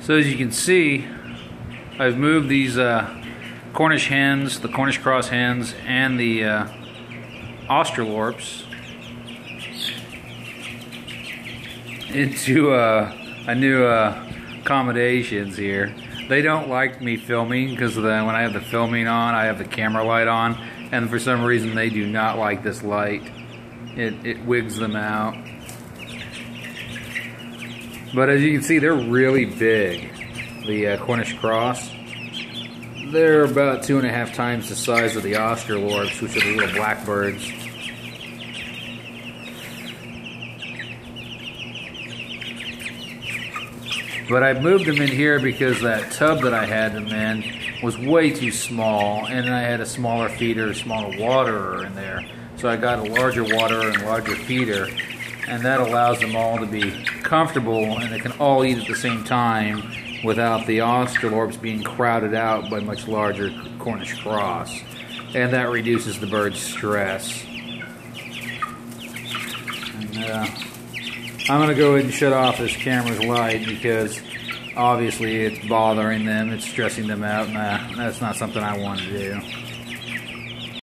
So as you can see, I've moved these Cornish hens, the Cornish Cross hens, and the Australorps into a new accommodations here. They don't like me filming because when I have the filming on, I have the camera light on, and for some reason they do not like this light. It wigs them out. But as you can see, they're really big, the Cornish Cross. They're about 2.5 times the size of the Australorps, which are the little blackbirds. But I moved them in here because that tub that I had them in was way too small, and I had a smaller feeder, a smaller waterer in there. So I got a larger waterer and larger feeder, and that allows them all to be comfortable, and they can all eat at the same time without the Australorps being crowded out by much larger Cornish Cross. And that reduces the bird's stress. And, I'm going to go ahead and shut off this camera's light because obviously it's bothering them, it's stressing them out, and that's not something I want to do.